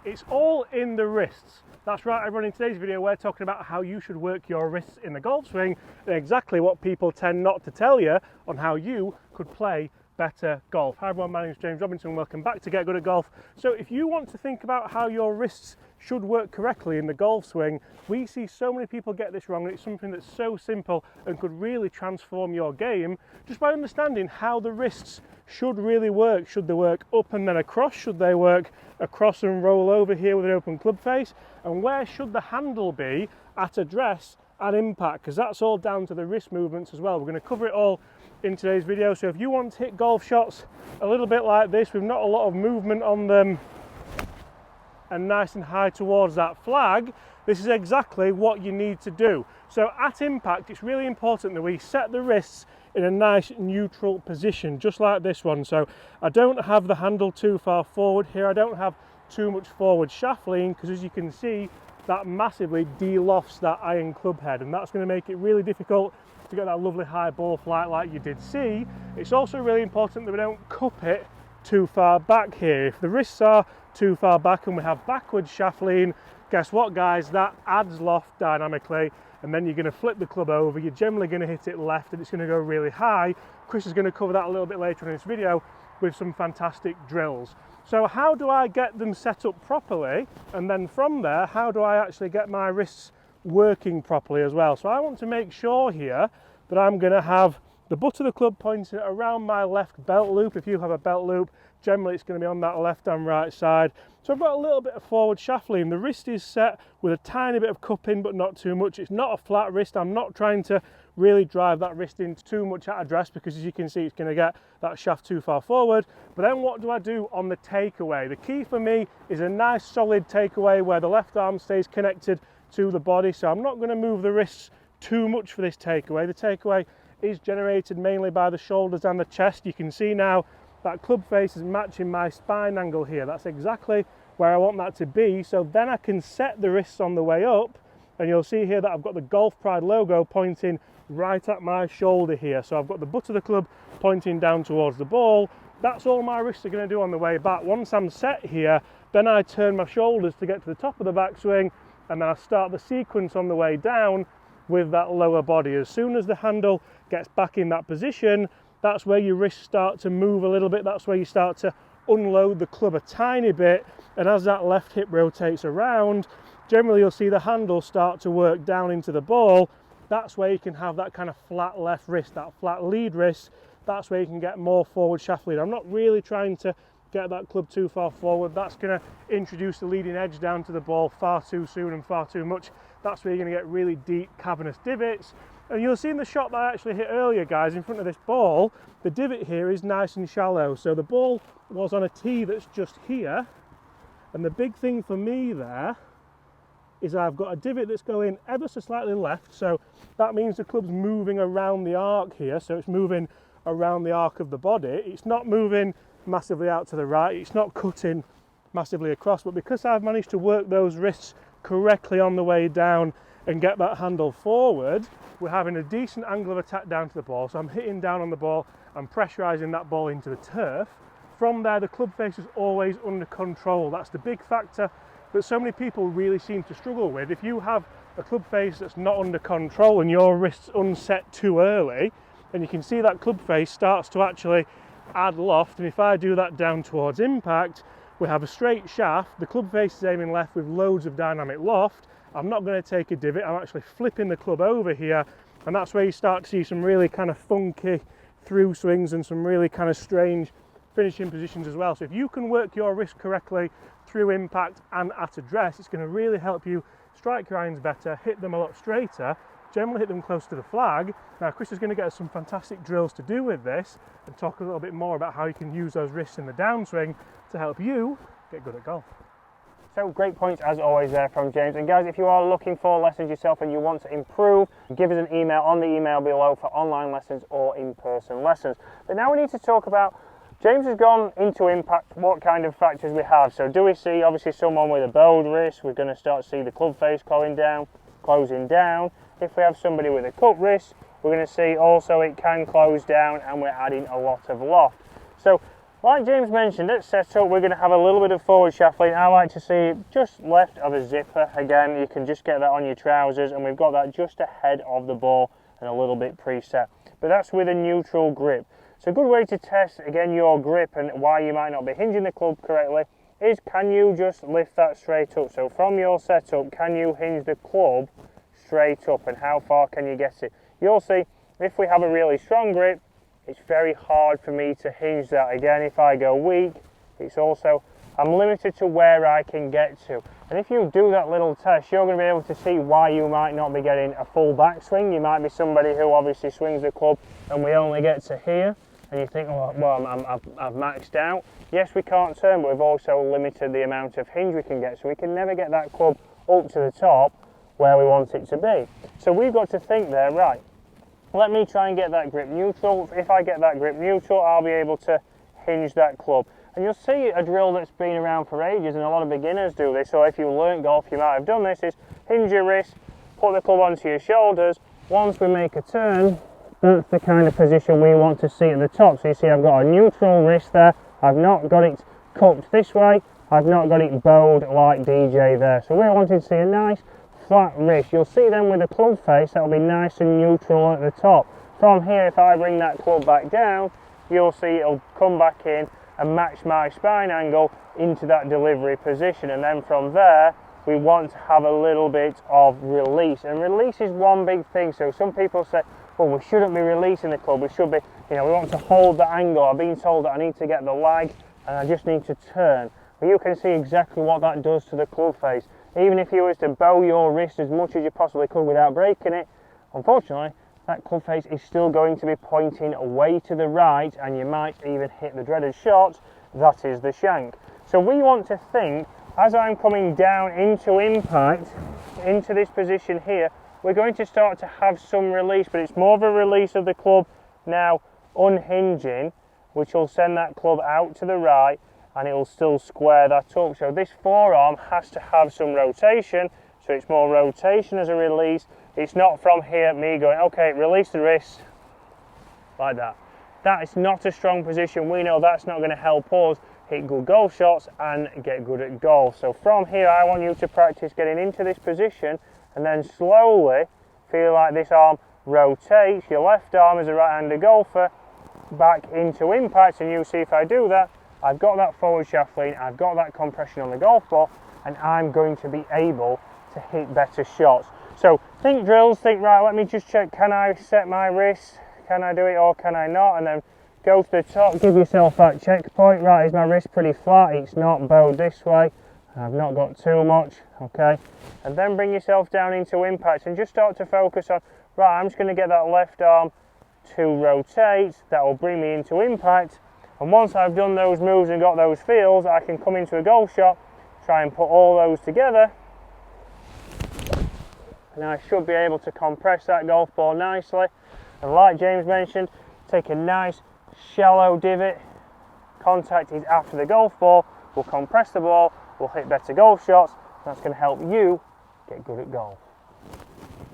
It's all in the wrists. That's right, everyone. In today's video, we're talking about how you should work your wrists in the golf swing and exactly what people tend not to tell you on how you could play better golf. Hi everyone, my name is James Robinson. Welcome back to Get Good at Golf. So if you want to think about how your wrists should work correctly in the golf swing, we see so many people get this wrong, and it's something that's so simple and could really transform your game just by understanding how the wrists should really work. Should they work up and then across? Should they work across and roll over here with an open club face? And where should the handle be at address and impact? Because that's all down to the wrist movements as well. We're going to cover it all in today's video. So if you want to hit golf shots a little bit like this with not a lot of movement on them and nice and high towards that flag, this is exactly what you need to do. So at impact, it's really important that we set the wrists in a nice neutral position, just like this one. So I don't have the handle too far forward here. I don't have too much forward shaft lean, because as you can see, that massively de-lofts that iron club head, and that's going to make it really difficult to get that lovely high ball flight like you did see. It's also really important that we don't cup it too far back here. If the wrists are too far back and we have backward shaft lean, guess what guys, that adds loft dynamically, and then you're going to flip the club over. You're generally going to hit it left and it's going to go really high. Chris is going to cover that a little bit later in this video with some fantastic drills. So how do I get them set up properly, and then from there, how do I actually get my wrists working properly as well? So I want to make sure here that I'm going to have the butt of the club pointing around my left belt loop. If you have a belt loop, generally it's going to be on that left and right side. So I've got a little bit of forward shaft lean. The wrist is set with a tiny bit of cupping, but not too much. It's not a flat wrist. I'm not trying to really drive that wrist in too much at address, because as you can see, it's going to get that shaft too far forward. But then what do I do on the takeaway? The key for me is a nice solid takeaway where the left arm stays connected to the body. So I'm not going to move the wrists too much for this takeaway. The takeaway is generated mainly by the shoulders and the chest. You can see now that club face is matching my spine angle here. That's exactly where I want that to be. So then I can set the wrists on the way up, and you'll see here that I've got the Golf Pride logo pointing right at my shoulder here. So I've got the butt of the club pointing down towards the ball. That's all my wrists are going to do on the way back. Once I'm set here, then I turn my shoulders to get to the top of the backswing, and then I start the sequence on the way down with that lower body. As soon as the handle gets back in that position, that's where your wrists start to move a little bit. That's where you start to unload the club a tiny bit, and as that left hip rotates around, generally you'll see the handle start to work down into the ball. That's where you can have that kind of flat left wrist, that flat lead wrist. That's where you can get more forward shaft lead. I'm not really trying to get that club too far forward. That's going to introduce the leading edge down to the ball far too soon and far too much. That's where you're going to get really deep cavernous divots. And you'll see in the shot that I actually hit earlier, guys, in front of this ball, the divot here is nice and shallow. So the ball was on a tee that's just here. And the big thing for me there is I've got a divot that's going ever so slightly left. So that means the club's moving around the arc here. So it's moving around the arc of the body. It's not moving massively out to the right. It's not cutting massively across. But because I've managed to work those wrists correctly on the way down and get that handle forward, we're having a decent angle of attack down to the ball. So I'm hitting down on the ball, I'm pressurizing that ball into the turf. From there, the club face is always under control. That's the big factor that so many people really seem to struggle with. If you have a club face that's not under control and your wrists unset too early, then you can see that club face starts to actually add loft. And if I do that down towards impact, we have a straight shaft, the club face is aiming left with loads of dynamic loft. I'm not going to take a divot, I'm actually flipping the club over here, and that's where you start to see some really kind of funky through swings and some really kind of strange finishing positions as well. So if you can work your wrist correctly through impact and at address, it's going to really help you strike your irons better, hit them a lot straighter, generally hit them close to the flag. Now Chris is going to get us some fantastic drills to do with this and talk a little bit more about how you can use those wrists in the downswing to help you get good at golf. So great points as always there from James. And guys, if you are looking for lessons yourself and you want to improve, give us an email on the email below for online lessons or in-person lessons. But now we need to talk about, James has gone into impact, what kind of factors we have. So do we see obviously someone with a bowed wrist? We're going to start to see the club face closing down. If we have somebody with a cut wrist, we're going to see also it can close down and we're adding a lot of loft. So Like James mentioned, at setup we're going to have a little bit of forward shaft lean. I like to see it just left of a zipper. Again, you can just get that on your trousers, and we've got that just ahead of the ball and a little bit preset. But that's with a neutral grip. So a good way to test, again, your grip and why you might not be hinging the club correctly is, can you just lift that straight up? So from your setup, can you hinge the club straight up, and how far can you get it? You'll see, if we have a really strong grip, it's very hard for me to hinge that. Again, if I go weak, it's also, I'm limited to where I can get to. And if you do that little test, you're going to be able to see why you might not be getting a full backswing. You might be somebody who obviously swings the club and we only get to here, and you think, oh, well, I've maxed out. Yes, we can't turn, but we've also limited the amount of hinge we can get, so we can never get that club up to the top where we want it to be. So we've got to think there, right, let me try and get that grip neutral. If I get that grip neutral, I'll be able to hinge that club. And you'll see a drill that's been around for ages, and a lot of beginners do this, so if you learnt golf you might have done this, is hinge your wrist, put the club onto your shoulders. Once we make a turn, that's the kind of position we want to see at the top. So you see I've got a neutral wrist there, I've not got it cupped this way, I've not got it bowed like DJ there. So we're wanting to see a nice flat wrist. You'll see then with the club face, that'll be nice and neutral at the top. From here, if I bring that club back down, you'll see it'll come back in and match my spine angle into that delivery position. And then from there, we want to have a little bit of release. And release is one big thing. So some people say, well, we shouldn't be releasing the club. We should be, we want to hold the angle. I've been told that I need to get the lag and I just need to turn. Well, you can see exactly what that does to the club face. Even if you was to bow your wrist as much as you possibly could without breaking it, unfortunately, that club face is still going to be pointing away to the right, and you might even hit the dreaded shot, that is the shank. So we want to think, as I'm coming down into impact, into this position here, we're going to start to have some release, but it's more of a release of the club now unhinging, which will send that club out to the right, and it will still square that up. So this forearm has to have some rotation, so it's more rotation as a release. It's not from here me going, okay, release the wrist like that. That is not a strong position. We know that's not going to help us hit good golf shots and get good at golf. So from here, I want you to practice getting into this position and then slowly feel like this arm rotates. Your left arm as a right-handed golfer back into impact, and you see if I do that, I've got that forward shaft lean, I've got that compression on the golf ball, and I'm going to be able to hit better shots. So think drills, think, right, let me just check, can I set my wrist, can I do it or can I not, and then go to the top, give yourself that checkpoint. Right, is my wrist pretty flat, it's not bowed this way, I've not got too much, okay, and then bring yourself down into impact and just start to focus on, right, I'm just going to get that left arm to rotate, that will bring me into impact. And once I've done those moves and got those feels, I can come into a golf shot, try and put all those together, and I should be able to compress that golf ball nicely. And like James mentioned, take a nice shallow divot, contact is after the golf ball, we'll compress the ball, we'll hit better golf shots, and that's going to help you get good at golf.